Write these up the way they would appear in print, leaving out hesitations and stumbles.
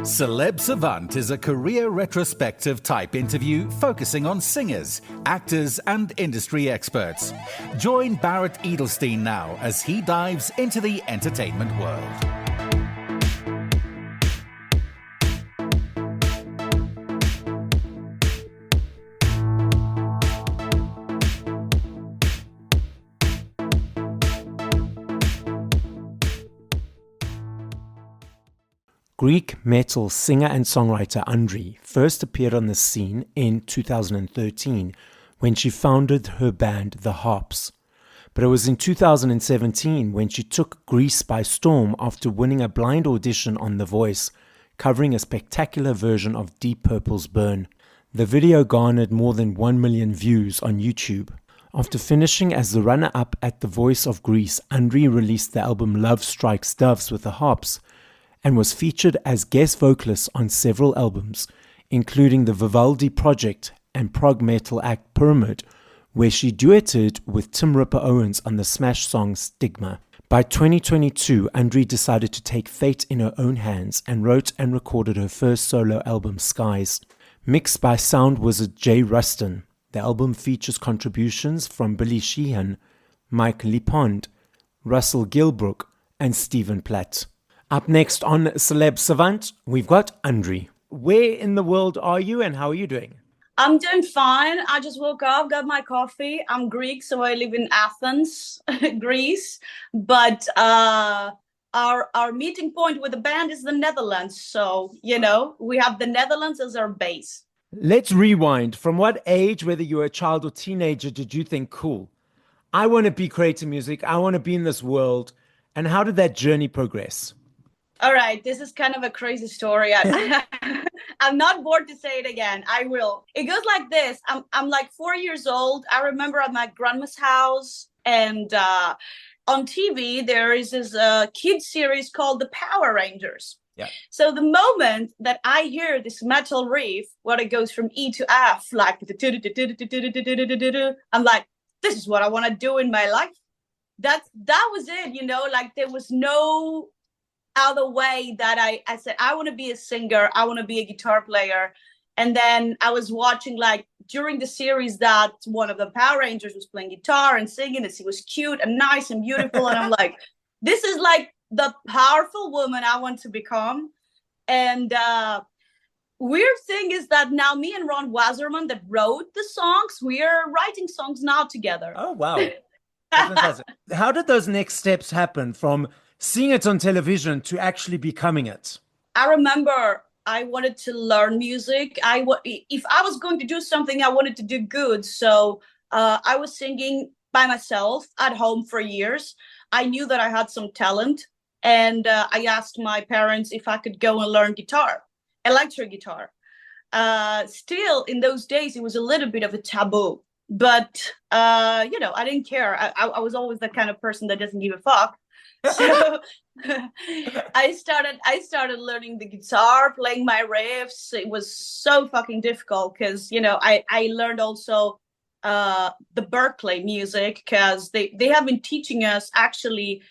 Celeb Savant is a career retrospective type interview focusing on singers, actors, and industry experts. Join Barrett Edelstein now as he dives into the entertainment world. Greek metal singer and songwriter Andry first appeared on the scene in 2013 when she founded her band The Harps. But it was in 2017 when she took Greece by storm after winning a blind audition on The Voice, covering a spectacular version of Deep Purple's Burn. The video garnered more than 1 million views on YouTube. After finishing as the runner-up at The Voice of Greece, Andry released the album Love Strikes Doves with The Harps, and was featured as guest vocalist on several albums, including the Vivaldi Project and prog metal act Pyramid, where she duetted with Tim Ripper Owens on the smash song Stigma. By 2022, Andry decided to take fate in her own hands and wrote and recorded her first solo album, Skies. Mixed by sound wizard Jay Ruston, the album features contributions from Billy Sheehan, Mike Lipond, Russell Gilbrook, and Stephen Platt. Up next on Celeb Savant, we've got Andry. Where in the world are you and how are you doing? I'm doing fine. I just woke up, got my coffee. I'm Greek, so I live in Athens, Greece. But our meeting point with the band is the Netherlands. So, we have the Netherlands as our base. Let's rewind. From what age, whether you were a child or teenager, did you think, cool, I want to be creating music, I want to be in this world? And how did that journey progress? All right, this is kind of a crazy story. I'm not bored to say it again. I will. It goes like this. I'm like 4 years old. I remember at my grandma's house, and on TV, there is this kids series called The Power Rangers. Yeah. So the moment that I hear this metal riff, where it goes from E to F, like, I'm like, this is what I want to do in my life. That was it, like there was no other way that I said, I want to be a singer, I want to be a guitar player. And then I was watching, like, during the series, that one of the Power Rangers was playing guitar and singing, and she was cute and nice and beautiful. And I'm like, this is like the powerful woman I want to become. And weird thing is that now me and Ron Wasserman that wrote the songs, we are writing songs now together. Oh, wow. How did those next steps happen from seeing it on television to actually becoming it? I remember I wanted to learn music. If I was going to do something, I wanted to do good. So I was singing by myself at home for years. I knew that I had some talent. And I asked my parents if I could go and learn guitar, electric guitar. Still, in those days, it was a little bit of a taboo. But, I didn't care. I was always that kind of person that doesn't give a fuck. So I started learning the guitar, playing my riffs. It was so fucking difficult because, I learned also the Berklee music, because they have been teaching us actually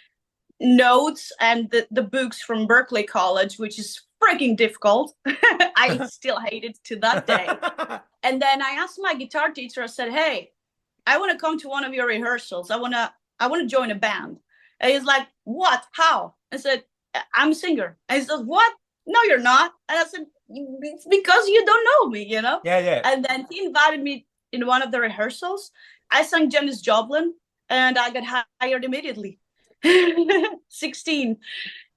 notes and the books from Berklee College, which is freaking difficult. I still hate it to that day. And then I asked my guitar teacher, I said, hey, I want to come to one of your rehearsals. I want to join a band. And he's like, what? How? I said, I'm a singer. And he said, what? No, you're not. And I said, it's because you don't know me, Yeah. And then he invited me in one of the rehearsals. I sang Janis Joplin, and I got hired immediately. 16.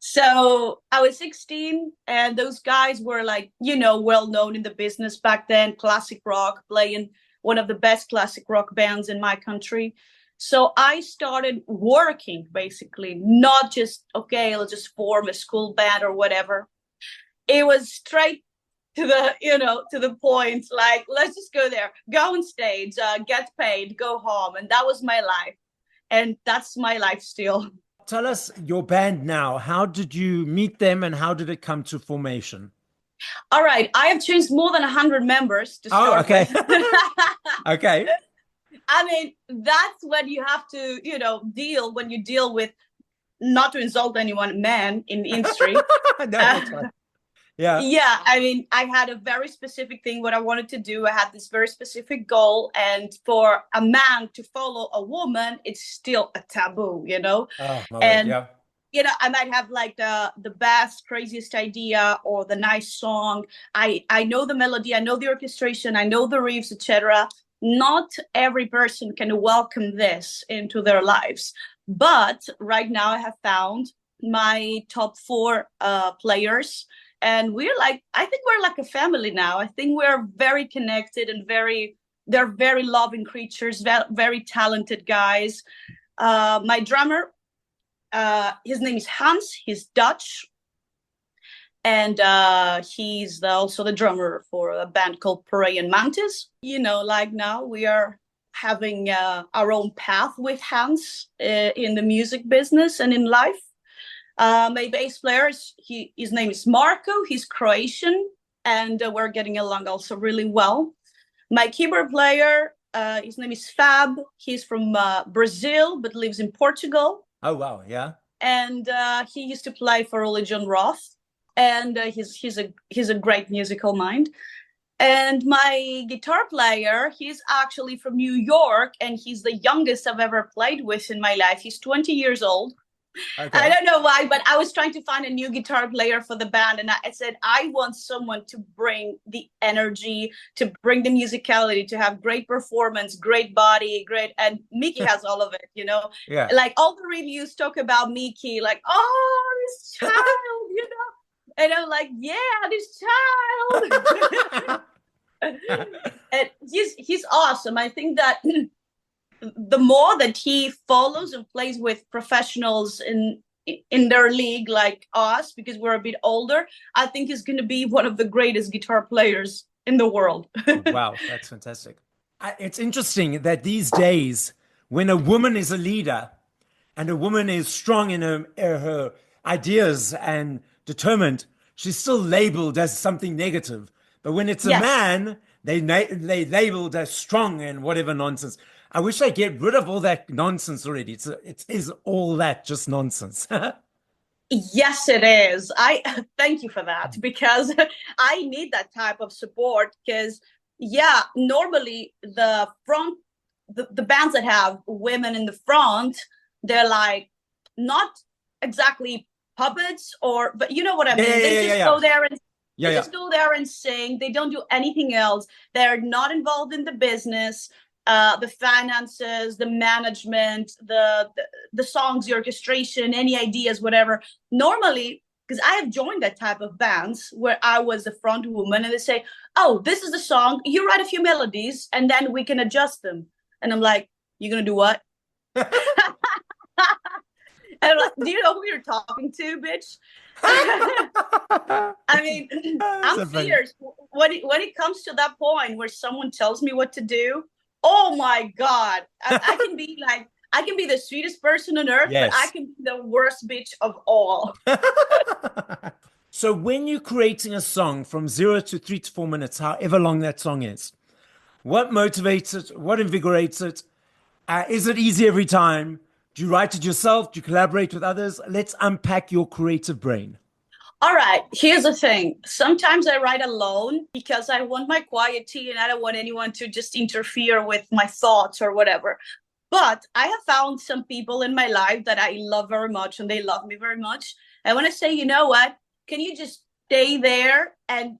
So I was 16, and those guys were like, well known in the business back then, classic rock, playing one of the best classic rock bands in my country. So I started working, basically, not just, okay, let's just form a school band or whatever. It was straight to the point, like, let's just go there, go on stage, get paid, go home. And that was my life. And that's my life still. Tell us your band now. How did you meet them and how did it come to formation? All right. I have changed more than 100 members to start with. Okay. I mean, that's when you have to, when you deal with, not to insult anyone, men in the industry. No, Yeah. Yeah, I mean, I had a very specific thing what I wanted to do. I had this very specific goal, and for a man to follow a woman, it's still a taboo, you know. Oh, my word. And Yeah. you know, I might have like the best, craziest idea or the nice song. I know the melody, I know the orchestration, I know the riffs, etc. Not every person can welcome this into their lives. But right now, I have found my top four players, and we're like, I think we're like a family now. I think we're very connected and they're very loving creatures, very talented guys. My drummer, his name is Hans. He's Dutch, and he's also the drummer for a band called Praying Mantis. You know, like now we are having our own path with Hans in the music business and in life. My bass player his name is Marco. He's Croatian, and we're getting along also really well. My keyboard player, his name is Fab. He's from Brazil but lives in Portugal. Oh, wow. Yeah. And he used to play for Ole John Roth, and he's a great musical mind. And my guitar player, he's actually from New York, and he's the youngest I've ever played with in my life. He's 20 years old. Okay. I don't know why, but I was trying to find a new guitar player for the band, and I said I want someone to bring the energy, to bring the musicality, to have great performance, great body, great. And Mickey has all of it, you know. Yeah. Like all the reviews talk about Mickey, like, oh, this child, you know. And I'm like, yeah, this child. And he's awesome. I think that the more that he follows and plays with professionals in their league like us, because we're a bit older, I think he's going to be one of the greatest guitar players in the world. Wow, that's fantastic. It's interesting that these days, when a woman is a leader and a woman is strong in her ideas and determined, she's still labeled as something negative. But when it's a man, they labeled as strong and whatever nonsense. I wish I get rid of all that nonsense already. It is all that just nonsense. Yes, it is. I thank you for that, because I need that type of support. Because yeah, normally the bands that have women in the front, they're like not exactly puppets, but you know what I mean. They just go there and just go there and sing. They don't do anything else. They're not involved in the business, the finances, the management, the songs, the orchestration, any ideas, whatever. Normally, because I have joined that type of bands where I was the front woman, and they say, oh, this is the song, you write a few melodies and then we can adjust them. And I'm like, you're gonna do what? And I'm like, do you know who you're talking to, bitch? I mean, I'm serious. When it comes to that point where someone tells me what to do, oh my God, I can be like, I can be the sweetest person on earth, but I can be the worst bitch of all. So when you're creating a song from 0 to 3 to 4 minutes, however long that song is, what motivates it? What invigorates it? Is it easy every time? Do you write it yourself? Do you collaborate with others? Let's unpack your creative brain. All right, here's the thing. Sometimes I write alone because I want my quiet tea and I don't want anyone to just interfere with my thoughts or whatever. But I have found some people in my life that I love very much and they love me very much. I want to say, you know what? Can you just stay there and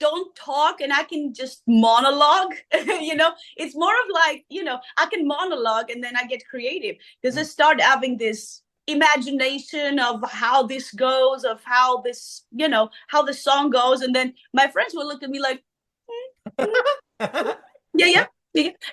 don't talk, and I can just monologue? You know, it's more of like, you know, I can monologue and then I get creative because I start having this imagination of how this goes, of how this, you know, how the song goes. And then my friends will look at me like, yeah.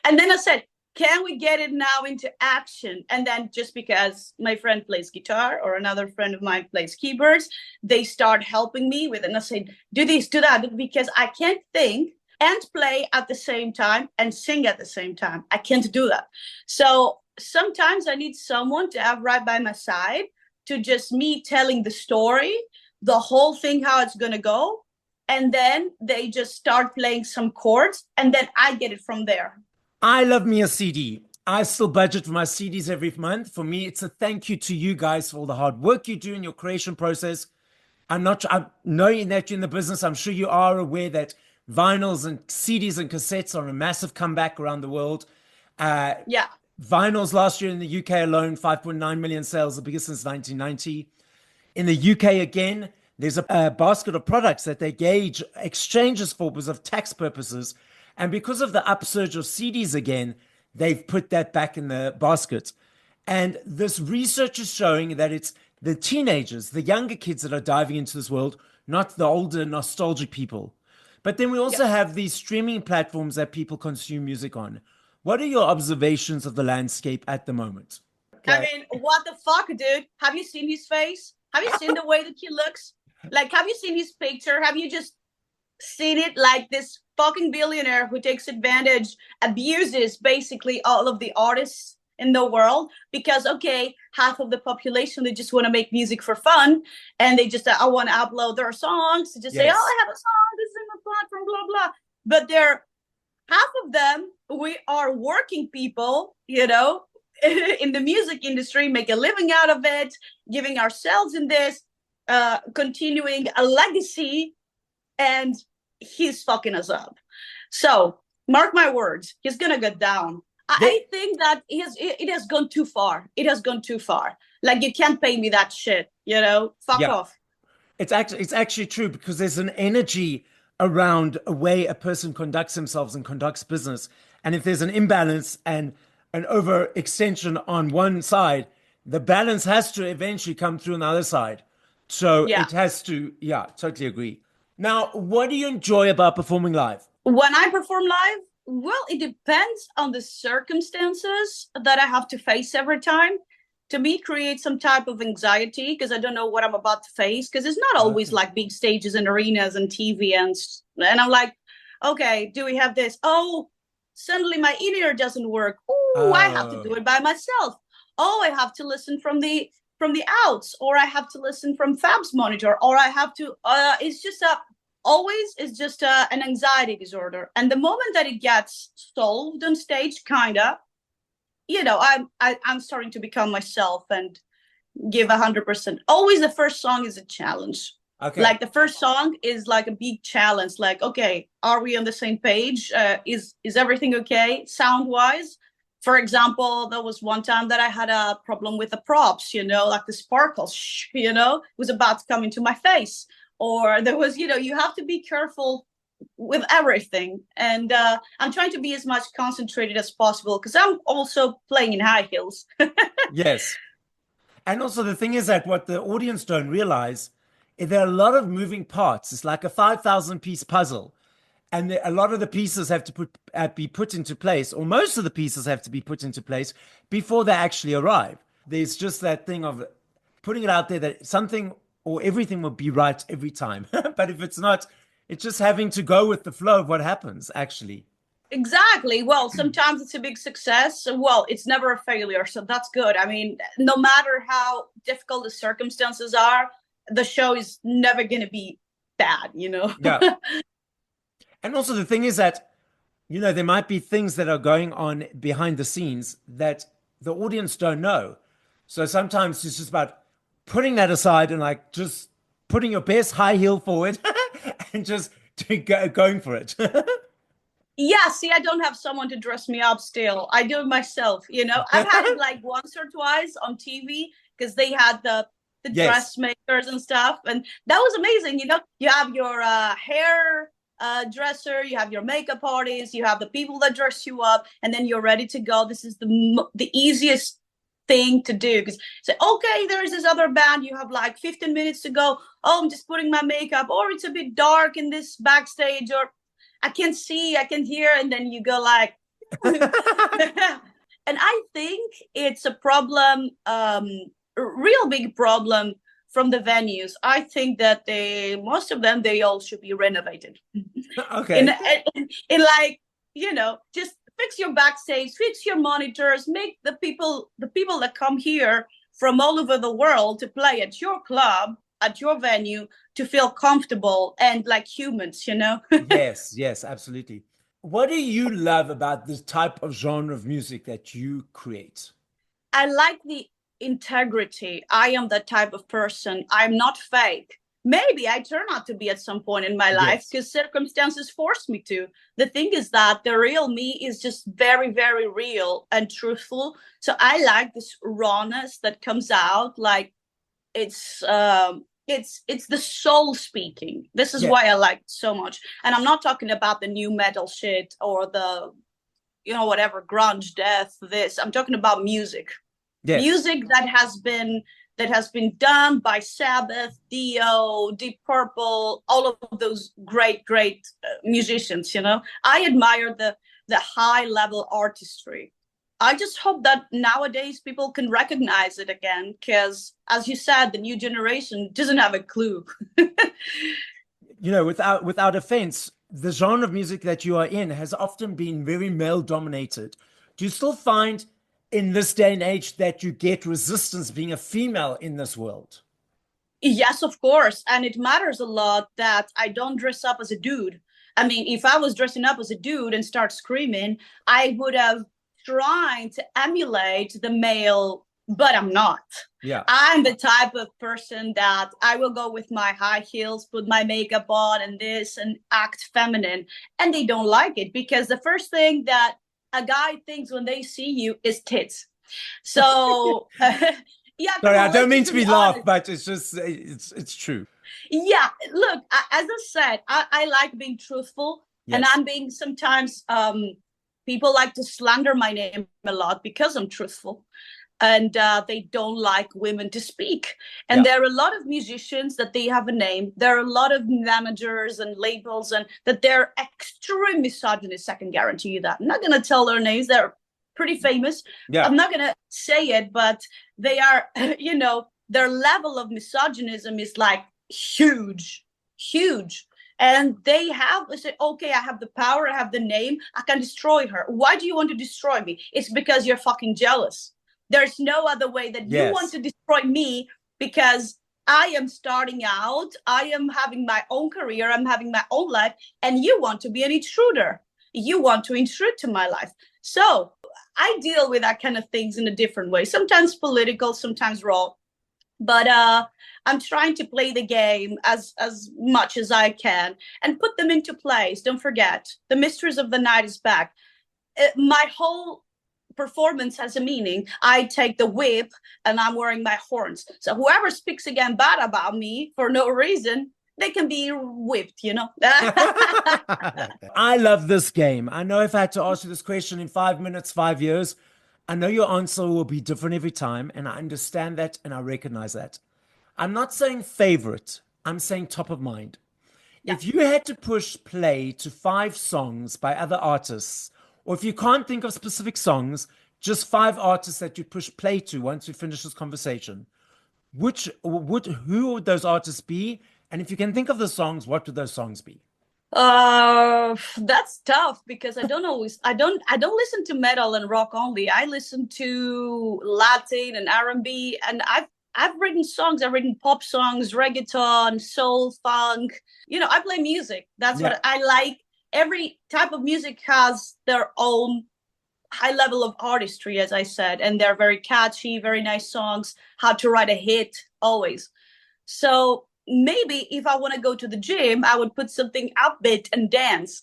And then I said, can we get it now into action? And then just because my friend plays guitar or another friend of mine plays keyboards, they start helping me with it. And I said, do this, do that, because I can't think and play at the same time and sing at the same time. I can't do that. So sometimes I need someone to have right by my side, to just me telling the story, the whole thing, how it's going to go. And then they just start playing some chords and then I get it from there. I love me a CD. I still budget for my CDs every month. For me, it's a thank you to you guys for all the hard work you do in your creation process. I'm knowing that you're in the business. I'm sure you are aware that vinyls and CDs and cassettes are a massive comeback around the world. Uh, Yeah. Vinyls last year in the UK alone, 5.9 million sales, the biggest since 1990. In the UK again, there's a basket of products that they gauge exchanges for because of tax purposes. And because of the upsurge of CDs again, they've put that back in the basket. And this research is showing that it's the teenagers, the younger kids that are diving into this world, not the older nostalgic people. But then we also have these streaming platforms that people consume music on. What are your observations of the landscape at the moment? I mean, what the fuck, dude? Have you seen his face? Have you seen the way that he looks? Like, have you seen his picture? Have you just seen it? Like this fucking billionaire who takes advantage, abuses basically all of the artists in the world because, okay, half of the population, they just want to make music for fun. And they just, I want to upload their songs to just say, oh, I have a song, this is in the platform, blah, blah. But they're, half of them, we are working people, you know, in the music industry, make a living out of it, giving ourselves in this, continuing a legacy, and he's fucking us up. So mark my words, he's gonna get down. I think that it has gone too far. It has gone too far. Like, you can't pay me that shit, you know? Fuck off. It's actually true, because there's an energy around a way a person conducts themselves and conducts business. And if there's an imbalance and an overextension on one side, the balance has to eventually come through on the other side. So it has to, totally agree. Now, what do you enjoy about performing live? When I perform live, well, it depends on the circumstances that I have to face every time. To me, create some type of anxiety because I don't know what I'm about to face, because it's not always like big stages and arenas and TV and I'm like, okay, do we have this? Oh, suddenly my in-ear doesn't work. Oh, I have to do it by myself. Oh, I have to listen from the outs, or I have to listen from Fab's monitor, or I have to it's just an anxiety disorder. And the moment that it gets solved on stage, kinda, you know, I'm starting to become myself and give 100%. Always the first song is a challenge. Okay. Like the first song is like a big challenge. Like, okay, are we on the same page? Is everything okay sound wise? For example, there was one time that I had a problem with the props, you know, like the sparkles, you know, was about to come into my face. Or there was, you know, you have to be careful with everything. And I'm trying to be as much concentrated as possible because I'm also playing in high heels. Yes. And also the thing is that what the audience don't realize is there are a lot of moving parts. It's like a 5,000 piece puzzle. And a lot of the pieces have to be put into place, or most of the pieces have to be put into place before they actually arrive. There's just that thing of putting it out there that something or everything will be right every time. But if it's not, it's just having to go with the flow of what happens, actually. Exactly. Well, sometimes it's a big success. Well, it's never a failure. So that's good. I mean, no matter how difficult the circumstances are, the show is never going to be bad, you know? Yeah. And also the thing is that, you know, there might be things that are going on behind the scenes that the audience don't know. So sometimes it's just about putting that aside and like just putting your best high heel forward and just going for it. Yeah, see, I don't have someone to dress me up still. I do it myself, you know? I've had it like once or twice on TV because they had the dressmakers and stuff. And that was amazing, you know? You have your hair dresser, you have your makeup artist, you have the people that dress you up, and then you're ready to go. This is the easiest thing to do because say, okay, there's this other band, you have like 15 minutes to go. Oh, I'm just putting my makeup, or it's a bit dark in this backstage, or I can't see, I can hear, and then you go like and I think it's a problem, a real big problem from the venues. I think that most of them, they all should be renovated. Okay. In like, you know, just fix your backstage, fix your monitors, make the people that come here from all over the world to play at your club, at your venue, to feel comfortable and like humans, you know? Yes, absolutely. What do you love about this type of genre of music that you create? I like the integrity. I am that type of person. I'm not fake. maybe I turn out to be at some point in my life because circumstances forced me to. The thing is that the real me is just very, very real and truthful. So I like this rawness that comes out, like it's the soul speaking. This is why I like it so much. And I'm not talking about the new metal shit or the, you know, whatever, grunge, death, this. I'm talking about music. Music that has been done by Sabbath, Dio, Deep Purple, all of those great musicians. You know, I admire the high level artistry. I just hope that nowadays people can recognize it again, because, as you said, the new generation doesn't have a clue. You know, without offense, the genre of music that you are in has often been very male dominated. Do you still find in this day and age that you get resistance being a female in this world? Yes, of course. And it matters a lot that I don't dress up as a dude. I mean, if I was dressing up as a dude and start screaming, I would have trying to emulate the male, but I'm not. I'm the type of person that I will go with my high heels, put my makeup on and this, and act feminine. And they don't like it, because the first thing that a guy thinks when they see you is tits. So yeah. Sorry, I don't mean to be laughed, but it's just, it's true. Yeah, look, as I said, I like being truthful, and I'm being sometimes, people like to slander my name a lot because I'm truthful, and they don't like women to speak. And there are a lot of musicians that they have a name. There are a lot of managers and labels, and that they're extremely misogynist. I can guarantee you that. I'm not going to tell their names. They're pretty famous. I'm not going to say it, but they are, you know, their level of misogynism is like huge. And they say, okay, I have the power, I have the name, I can destroy her. Why do you want to destroy me? It's because you're fucking jealous. There's no other way that you want to destroy me, because I am starting out, I am having my own career, I'm having my own life, and you want to be an intruder. You want to intrude to my life. So I deal with that kind of things in a different way, sometimes political, sometimes raw. But I'm trying to play the game as much as I can and put them into place. Don't forget, the Mistress of the Night is back. My whole performance has a meaning. I take the whip and I'm wearing my horns. So whoever speaks again bad about me for no reason, they can be whipped, you know. I love this game. I know if I had to ask you this question in 5 minutes, 5 years, I know your answer will be different every time, and I understand that and I recognize that. I'm not saying favorite, I'm saying top of mind. If you had to push play to 5 songs by other artists, or if you can't think of specific songs, just 5 artists that you push play to once we finish this conversation, who would those artists be? And if you can think of the songs, what would those songs be? That's tough, because I don't listen to metal and rock only. I listen to Latin and R&B, and I've written songs. I've written pop songs, reggaeton, soul, funk. You know, I play music. That's what I like. Every type of music has their own high level of artistry, as I said, and they're very catchy, very nice songs. How to write a hit, always. So maybe if I want to go to the gym, I would put something upbeat and dance.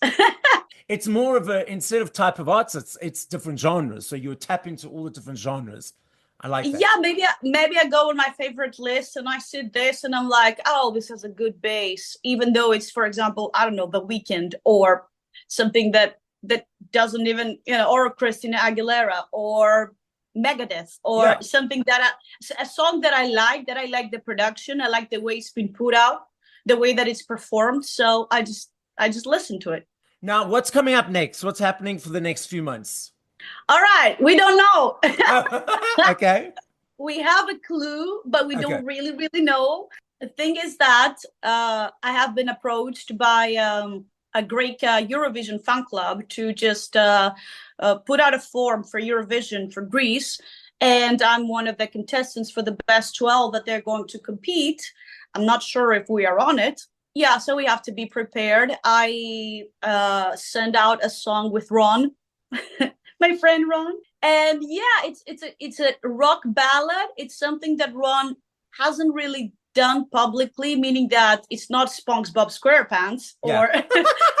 It's more of instead of type of arts, it's different genres. So you would tap into all the different genres. I like that. Yeah, maybe I go on my favorite list and I see this and I'm like, oh, this has a good bass, even though it's, for example, I don't know, The Weeknd, or something that doesn't even, you know, or Christina Aguilera or Megadeth, or something a song that I like the production, I like the way it's been put out, the way that it's performed. So I just listen to it. Now, what's coming up next? What's happening for the next few months? All right, we don't know. Okay. We have a clue, but we don't really know. The thing is that I have been approached by a Greek Eurovision fan club to just put out a form for Eurovision for Greece. And I'm one of the contestants for the best 12 that they're going to compete. I'm not sure if we are on it. Yeah, so we have to be prepared. I send out a song with Ron, my friend Ron. And yeah, it's a rock ballad. It's something that Ron hasn't really done publicly, meaning that it's not SpongeBob SquarePants or,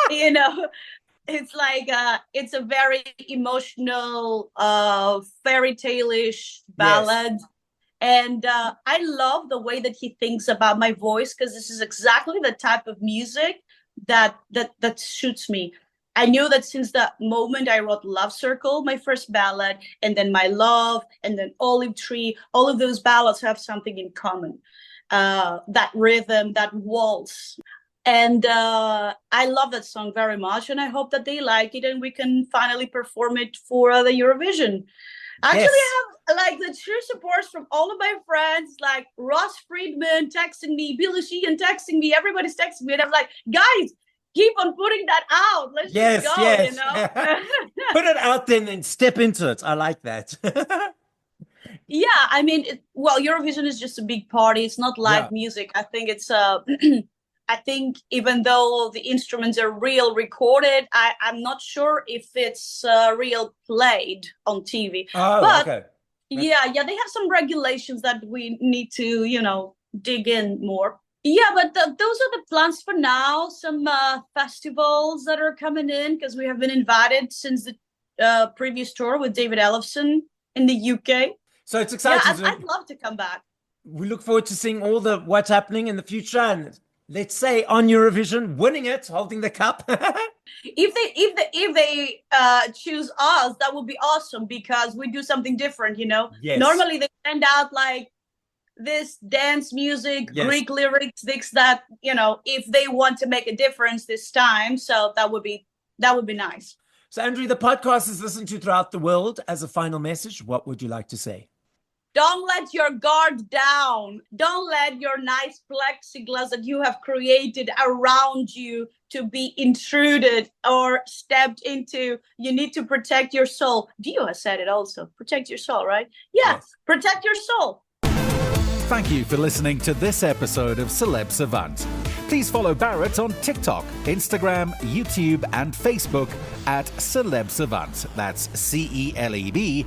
you know, it's like it's a very emotional, fairy tale-ish ballad. Yes. And I love the way that he thinks about my voice, because this is exactly the type of music that suits me. I knew that since the moment I wrote Love Circle, my first ballad, and then My Love, and then Olive Tree, all of those ballads have something in common. That rhythm, that waltz. And I love that song very much, and I hope that they like it and we can finally perform it for the Eurovision. Actually, yes. I have like the true support from all of my friends, like Ross Friedman texting me, Billy Sheehan texting me, everybody's texting me, and I'm like, guys, keep on putting that out. Let's just go, you know. Put it out then and step into it. I like that. Yeah, I mean, Eurovision is just a big party. It's not live music. I think it's I think even though the instruments are real recorded, I'm not sure if it's real played on TV. Oh, but okay. Yeah, they have some regulations that we need to, you know, dig in more. Yeah, but those are the plans for now. Some festivals that are coming in, because we have been invited since the previous tour with David Ellefson in the UK. So it's exciting. Yeah, I'd love to come back. We look forward to seeing all what's happening in the future, and let's say on Eurovision, winning it, holding the cup. If they choose us, that would be awesome, because we do something different, you know. Yes. Normally they send out like this dance music, Greek lyrics, things that, you know, if they want to make a difference this time. So that would be nice. So Andry, the podcast is listened to throughout the world. As a final message, what would you like to say? Don't let your guard down. Don't let your nice plexiglass that you have created around you to be intruded or stepped into. You need to protect your soul. Dio has said it also. Protect your soul, right? Yes. Protect your soul. Thank you for listening to this episode of Celeb Savant. Please follow Barrett on TikTok, Instagram, YouTube, and Facebook at Celeb Savant. That's CelebSavant.